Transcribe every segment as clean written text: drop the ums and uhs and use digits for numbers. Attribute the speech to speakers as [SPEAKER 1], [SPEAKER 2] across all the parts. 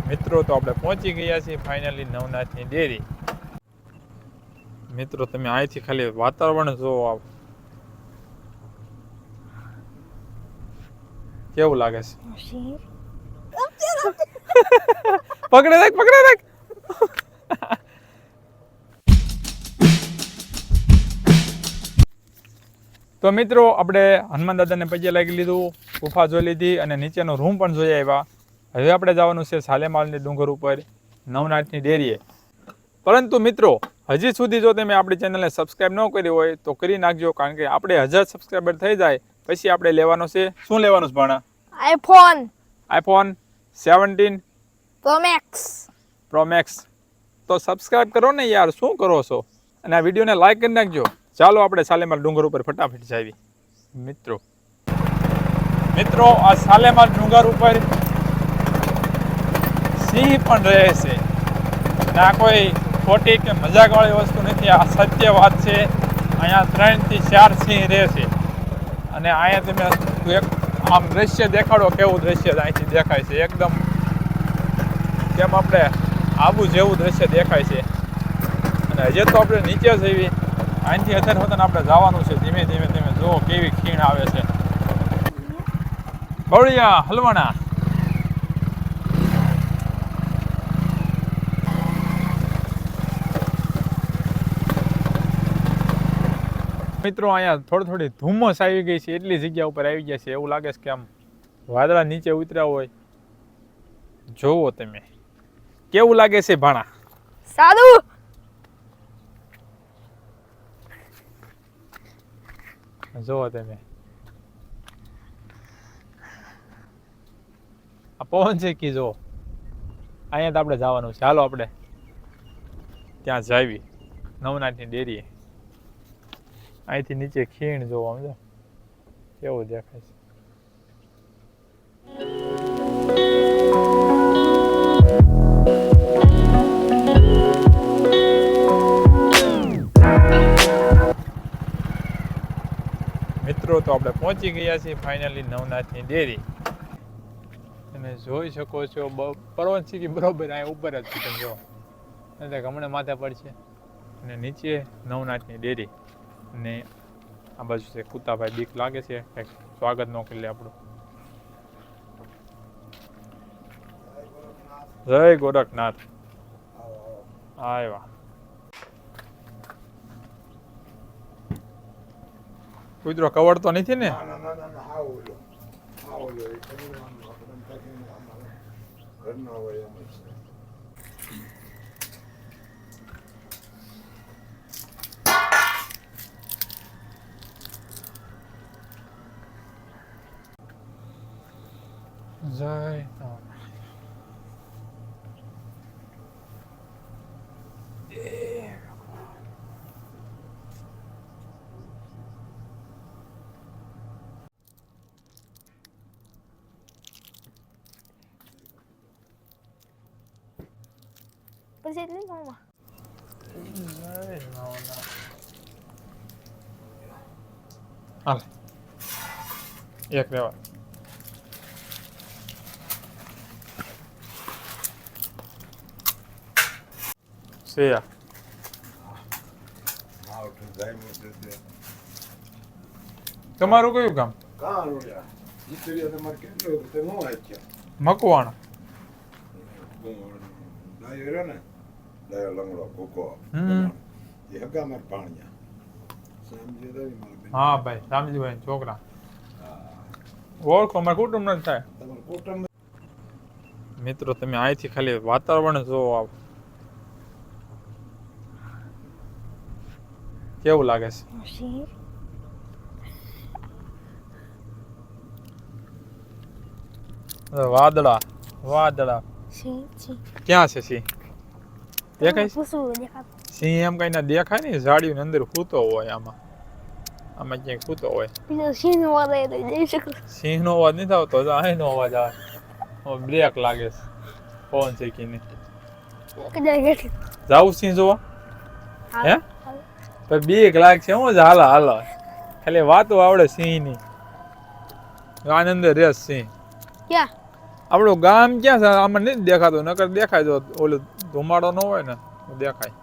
[SPEAKER 1] મિત્રો તો આપણે પહોંચી ગયા છીએ ફાઇનલી નવનાથની ડેરી. મિત્રો તમે અહીંથી ખાલી વાતાવરણ જોવો, કેવું લાગે છે? પકડે રાખ, પકડે રાખ. તો મિત્રો આપણે હનુમાન દાદાને પગે લાગી લીધું, ગુફા જોઈ લીધી અને નીચેનો રૂમ પણ જોઈ આવ્યા. હવે આપણે જવાનું છે સાલેમાલની ડુંગર ઉપર નવનાથની ડેરીએ. પરંતુ મિત્રો હજી સુધી જો તમે આપણી ચેનલને સબસ્ક્રાઈબ ન કરી હોય તો કરી નાખજો, કારણ કે આપણે 1000 સબસ્ક્રાઈબર થઈ જાય પછી આપણે લેવાનો છે. શું લેવાનું છે ભાણા? IPhone 17 pro max. તો સબસ્ક્રાઈબ કરો ને યાર, શું કરો છો? અને આ વિડીયોને લાઈક કરી નાખજો. ચાલો આપણે સાલેમાલ ડુંગર ઉપર ફટાફટ જાવી. મિત્રો આ સાલેમાલ ડુંગર ઉપર સિંહ પણ રહે છે. ના કોઈ ખોટી કે મજાકવાળી વસ્તુ નથી, આ સત્ય વાત છે. અહીંયા 3 થી 4 સિંહ રહે છે. અને અહીંયા તમે એક આમ દ્રશ્ય દેખાડો, કેવું દ્રશ્ય અહીંથી દેખાય છે, એકદમ કેમ આપણે આબુ જેવું દ્રશ્ય દેખાય છે. અને હજી તો આપણે નીચે જઈએ, અહીંથી અત્યારે હોતા આપણે જવાનું છે ધીમે ધીમે. તમે જુઓ કેવી ખીણ આવે છે. બળિયા હલવાણા. મિત્રો અહીંયા થોડી ધુમ્મસ આવી ગઈ છે, એટલી જગ્યા ઉપર આવી ગયા છે. એવું લાગે છે કે આમ વાદળા નીચે ઉતર્યા હોય. જોવો તમે કેવું લાગે છે ભાણા?
[SPEAKER 2] સારું.
[SPEAKER 1] જોવો તમે આ પવન છે કે જો અહીંયા તો આપણે જવાનું છે. હાલો આપણે ત્યાં જાવી નવનાથની ડેરીએ. અહીંથી નીચે ખીણ જોવો, સમજો કેવું દેખાય છે. મિત્રો તો આપણે પહોંચી ગયા છીએ ફાઇનલી નવનાથની ડેરી. તમે જોઈ શકો છો પર્વત સિંહ બરોબર અહીંયા ઉપર જ છે. તમે જો હમણાં માથે પડશે. અને નીચે નવનાથની ડેરી. અને આ બાજુ છે કુતાભાઈ. બીક લાગે છે કંઈક સ્વાગત ન કરી લે આપણું. જય ગોરખનાથ. આવ્યા. કૂતરો કવડતો નથી ને? જય
[SPEAKER 2] પછી એટલી મામા
[SPEAKER 1] હાલ એક રેવા. સેયા તમારું કયું ગામ? મકવાણ. હા ભાઈ, રામજીભાઈ છોકરા ઓળખો, અમારે કુટુંબ નથી થાય. મિત્રો તમે અહીંથી ખાલી વાતાવરણ જોવો, કેવું લાગે છે? વાદળા વાદળા. ક્યાં છે સિંહ? દેખાય સિંહ? એમ કઈ ના દેખાય ને, ઝાડીની અંદર સૂતો હોય. આમાં ક્યાંક સૂતો હોય. સિંહ નો અવાજ નથી આવતો, અહીં નો અવાજ આવે. બ્રેક લાગે છે પવન શેકીને. જાવું સિંહ જોવા? હે તો બીક લાગશે. હું હાલા હાલા ખાલી વાતો આવડે સિંહ ની. આનંદ રેસ સિંહ.
[SPEAKER 2] ક્યાં?
[SPEAKER 1] આપણું ગામ ક્યાં છે આમાં નથી દેખાતું, નકર દેખાય જો ઓલું ધુમાડો ન હોય ને દેખાય.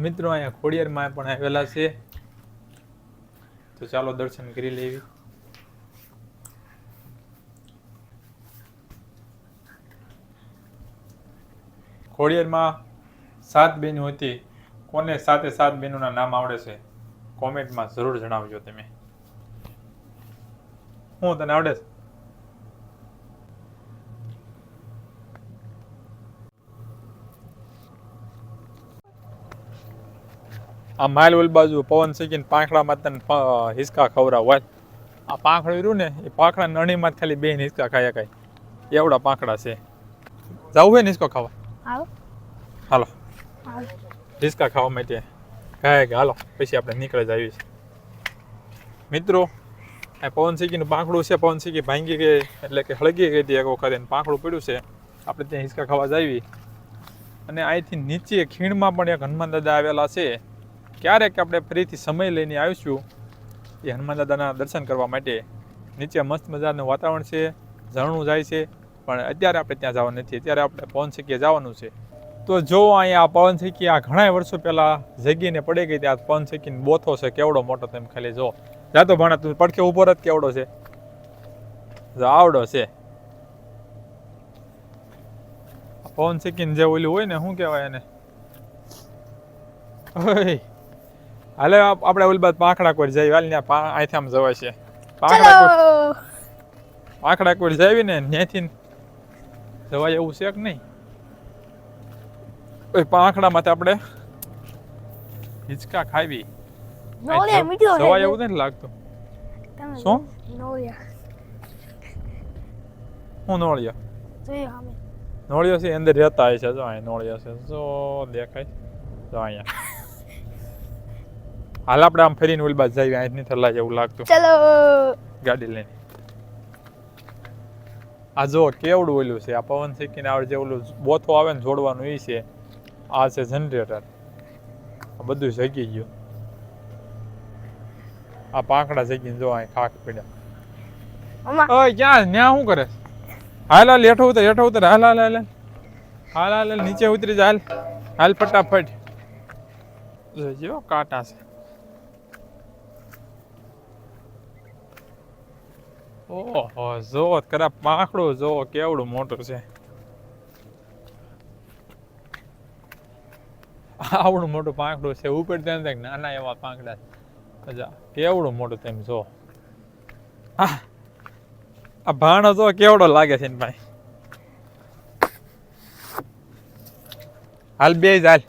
[SPEAKER 1] મિત્રો અહીંયા ખોડિયારમાં પણ આવેલા છે, તો ચાલો દર્શન કરી લેવી. ખોડિયારમાં 7 બહેનો હતી. કોને 7 બહેનોના નામ આવડે છે કોમેન્ટમાં જરૂર જણાવજો તમે. હું તને આવડે છે? આ માઇલ ઓલ બાજુ પવન શીખીને પાંખડામાં તને હિસકા ખવડાવ. આ પાંખડું રહ્યું ને એ પાંખડા નણીમાં ખાલી 2 હિસકા ખાયા કાંઈ એવડા પાંખડા છે. જવું હોય ને હિસકો ખાવા? હાલો હિસકા ખાવા માટે કહે કે હાલો, પછી આપણે નીકળી જઈએ છીએ. મિત્રો આ પવન શીખીનું પાંખડું છે, પવન શીખી ભાંગી ગઈ એટલે કે હળગી ગઈ હતી એક વખત, એને પાંખડું પડ્યું છે. આપણે ત્યાં હિસકા ખાવા જઈએ. અને અહીંથી નીચે ખીણમાં પણ એક હનુમાન દાદા આવેલા છે. ક્યારેક આપણે ફરીથી સમય લઈને આવીશું એ હનુમાન દાદાના દર્શન કરવા માટે. નીચે મસ્ત મજાનું વાતાવરણ છે, ઝરણું જાય છે, પણ અત્યારે આપણે ત્યાં જવાનું નથી. અત્યારે આપણે પવન શીખીએ જવાનું છે. તો જો અહીંયા પવન શીખી આ ઘણા વર્ષો પહેલાં જગીને પડી ગઈ ત્યાં પવન શીખીને બોથો છે કેવડો મોટો, તમે ખાલી જો. જાતો ભાણા તું પડખે ઉભો રહ, કેવડો છે, આવડો છે. પવન શીખીને જે ઓલું હોય ને શું કહેવાય એને, હાલે આપણે ઓલી બાદ પાંખડા કોઈ જઈએ. હાલ ત્યાં અહીંથી આમ જવાય છે. પાંખડા કોઈ જાવી ને ત્યાંથી જવાય એવું છે કે નહીં? પાંખડામાં આપણે હિંચકા ખાવી જવાય એવું નથી લાગતું. શું હું નોળિયા નોળિયો છે અંદર રહેતા હોય છે. જો અહીંયા નોળિયો છે, જો દેખાય જો અહીંયા. હાલ આપણે આમ ફરીને ઓલી બાજુ જઈએ, અહીંથી થલા જેવું લાગતું.
[SPEAKER 2] ચલો
[SPEAKER 1] ગાડી લઈને. આ જો કેવડું ઓલું છે, આ પવન શીખીને આવડે જે ઓલું બોથો આવે ને જોડવાનું એ છે. આ છે જનરેટર, આ બધું જગી ગયું. આ પાંખડા જગીને જો અહીં ખાખ પડ્યા. ઓય ક્યાં ન્યા શું કરે? હાલ હાલ હેઠો ઉતર, હેઠો ઉતર. હાલ હાલ હાલ હાલ હાલ નીચે ઉતરી જા. હાલ હાલ ફટાફટ. જો કાંટા છે. ઓહો જો કરા પાંખડું જો કેવડું મોટું છે. આવડું મોટું પાંખડું છે. ઉપર ત્યાં નાના એવા પાંખડા કેવડું મોટું તેમ જો. આ ભાણો જો કેવડો લાગે છે ને ભાઈ. હાલ બે હાલ.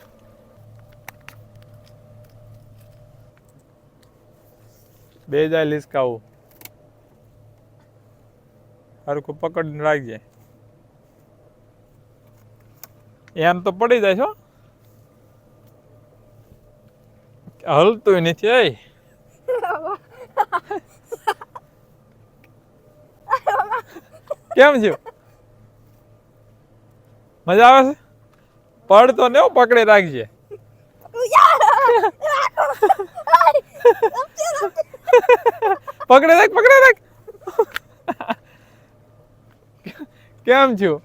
[SPEAKER 1] બે જાય લીસકાવું. હરખું પકડીને રાખજે. એમ તો પડી જાય છો. હલતું નથી. કેમ છે? મજા આવે છે? પડતો ને પકડી રાખજે. પકડે રાખ, પકડે રાખ. કેમ છું?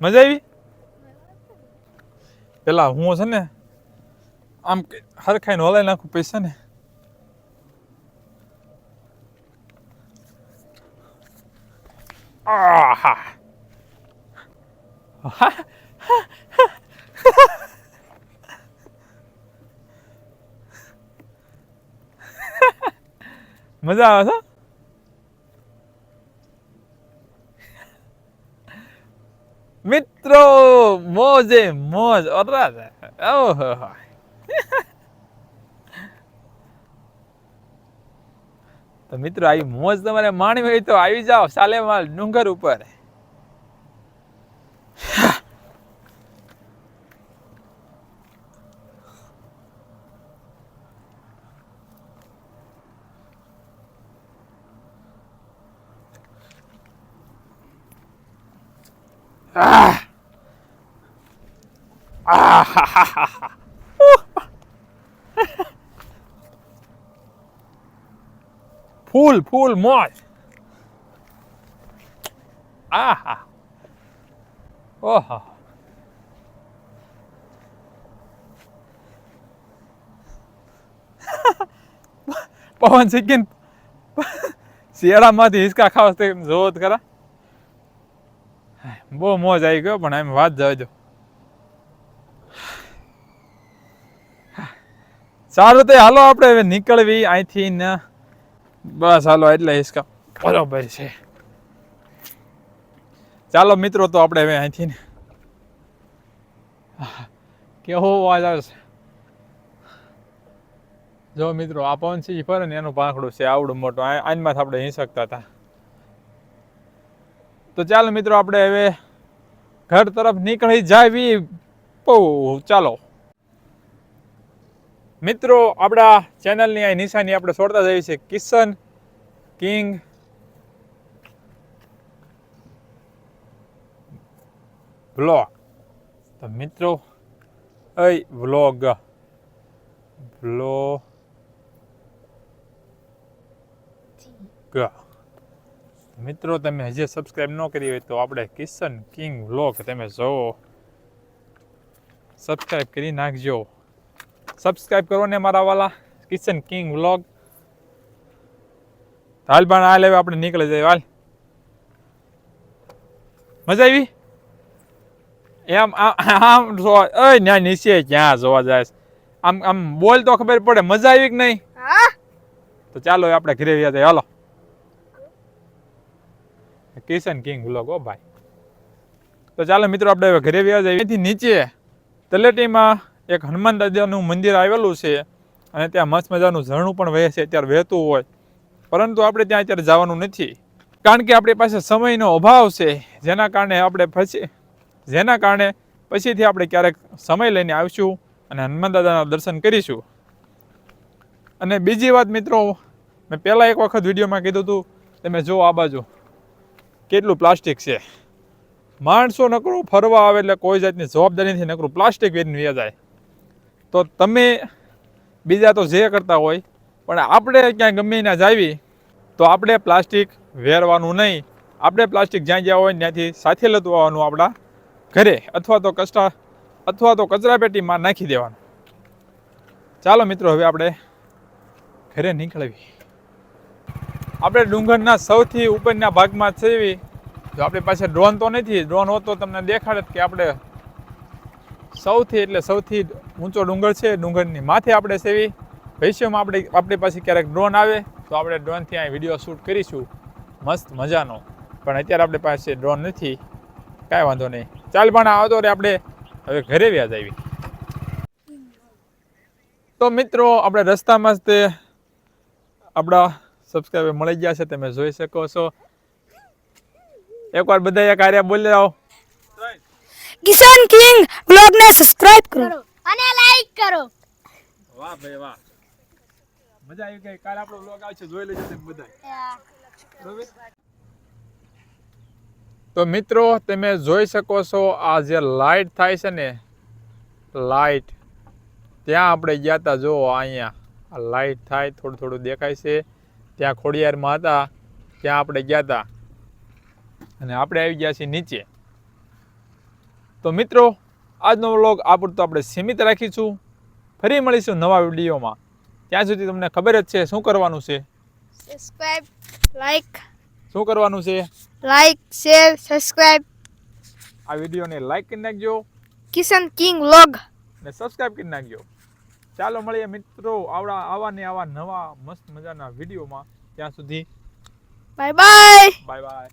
[SPEAKER 1] મજા આવી? પેલા હું છે ને આમ હરખાઈને હલાઈ નાખું પૈસા ને. મજા આવે છે. મિત્રો મોજે મોજ. ઓહો તો મિત્રો આવી મોજ તમારે માણવી હોય તો આવી જાઓ સાલેમાલ ડુંગર ઉપર. ફૂલ મોજ. આહા ઓહો પવન સિકીન શિયાળામાંથી હિંચકા ખાવા તે જોવો જ ખરા. બહુ મોજ આવી ગયો પણ એમ વાત જવા દો. સારું તે હાલો આપણે હવે નીકળવી અહીંથી ને બસ હાલો એટલે હિંચકા બરોબર છે. ચાલો મિત્રો તો આપણે હવે અહીંથી ને કેવો અવાજ આવે છે જો મિત્રો. આ પવનસિંહ ફરે ને એનું પાંખડું છે આવડું મોટું. આનમાં આપણે હિંચકતા હતા. તો ચાલો મિત્રો આપણે હવે ઘર તરફ નીકળી જાવી. ચાલો મિત્રો આપણા ચેનલની આ નિશાની આપણે છોડતા જઈએ છીએ કિશન કિંગ વ્લોગ. તો મિત્રો વ્લોગ મિત્રો તમે હજી સબસ્ક્રાઈબ ન કરી હોય તો આપણે કિશન કિંગ વ્લોગ તમે જોવો. સબસ્ક્રાઈબ કરી નાખજો. સબસ્ક્રાઈબ કરો ને મારા વાલા કિશન કિંગ વ્લોગ. હાલ પણ હાલ હવે આપણે નીકળી જઈએ. હાલ મજા આવી એમ આમ જોવા ન્યા નીચે ક્યાં જોવા જાય આમ આમ બોલ તો ખબર પડે મજા આવી કે નહીં. તો ચાલો આપણે ઘરે વ્યા જઈએ. હાલો કિશન કિંગ વ્લોગ ઓ ભાઈ. તો ચાલો મિત્રો આપણે હવે ઘરે વ્યા જઈએ. અહીંથી નીચે તલેટીમાં એક હનુમાન દાદાનું મંદિર આવેલું છે અને ત્યાં મસ્ત મજાનું ઝરણું પણ વહે છે. અત્યારે વહેતું હોય પરંતુ આપણે ત્યાં અત્યારે જવાનું નથી કારણ કે આપણી પાસે સમયનો અભાવ છે. જેના કારણે પછીથી આપણે ક્યારેક સમય લઈને આવીશું અને હનુમાન દાદાના દર્શન કરીશું. અને બીજી વાત મિત્રો, મેં પહેલાં એક વખત વિડીયોમાં કીધું હતું તમે જો આ બાજુ કેટલું પ્લાસ્ટિક છે. માણસો નકરું ફરવા આવે એટલે કોઈ જાતની જવાબદારી નથી, નકરું પ્લાસ્ટિક વેરીને વયા જાય. તો તમે બીજા તો જે કરતા હોય પણ આપણે ક્યાંય ગમે ત્યાં જાવી તો આપણે પ્લાસ્ટિક વેરવાનું નહીં. આપણે પ્લાસ્ટિક જ્યાં જ્યાં હોય ત્યાંથી સાથે લેતું આવવાનું આપણા ઘરે અથવા તો કચરા પેટીમાં નાખી દેવાનું. ચાલો મિત્રો હવે આપણે ઘરે નીકળવી. આપણે ડુંગરના સૌથી ઉપરના ભાગમાં છે. જો આપણી પાસે ડ્રોન તો નથી. ડ્રોન હોત તો તમને દેખાડે કે આપણે સૌથી ઊંચો ડુંગર છે. ડુંગરની માથે આપણે સેવી. ભવિષ્યમાં આપણી પાસે ક્યારેક ડ્રોન આવે તો આપણે ડ્રોનથી અહીં વિડીયો શૂટ કરીશું મસ્ત મજાનો. પણ અત્યારે આપણી પાસે ડ્રોન નથી. કાંઈ વાંધો નહીં. ચાલ પણ આવતો રે આપણે હવે ઘરે વ્યા જઈએ. તો મિત્રો આપણે રસ્તામાં જ તે આપણા સબસ્ક્રાઈબર મળી ગયા છે. તમે જોઈ શકો છો. એકવાર બધા એક આર્યા બોલી આવો.
[SPEAKER 2] કિશન કિંગ વ્લોગ ને સબસ્ક્રાઇબ કરો અને લાઈક કરો.
[SPEAKER 1] વાહ ભાઈ વાહ, મજા આવી ગઈ. કાલે આપણો વ્લોગ આવશે, જોઈ લેજો તમે બધા. તો મિત્રો તમે જોઈ શકો છો આ જે લાઈટ થાય છે ને, લાઈટ ત્યાં આપણે ગયા હતા. જો અહીંયા આ લાઈટ થાય થોડું દેખાય છે. ત્યાં ખોડિયારમાં હતા ત્યાં આપણે ગયા હતા અને આપણે આવી ગયા છીએ નીચે. તો મિત્રો આજનો વ્લોગ આ પૂરતો આપણે સીમિત રાખીશું. ફરી મળીશું નવા વિડીયોમાં. ત્યાં સુધી તમને ખબર જ છે શું કરવાનું છે.
[SPEAKER 2] Subscribe, like.
[SPEAKER 1] શું કરવાનું છે?
[SPEAKER 2] Like, share, subscribe.
[SPEAKER 1] આ વિડીયોને લાઈક કરી નાખજો.
[SPEAKER 2] કિશન કિંગ વ્લોગ
[SPEAKER 1] ને સબસ્ક્રાઇબ કરી નાખજો. ચાલો મળીએ મિત્રો આવા નવા મસ્ત મજાના વિડીયોમાં. ત્યાં સુધી
[SPEAKER 2] બાય બાય.
[SPEAKER 1] Bye bye.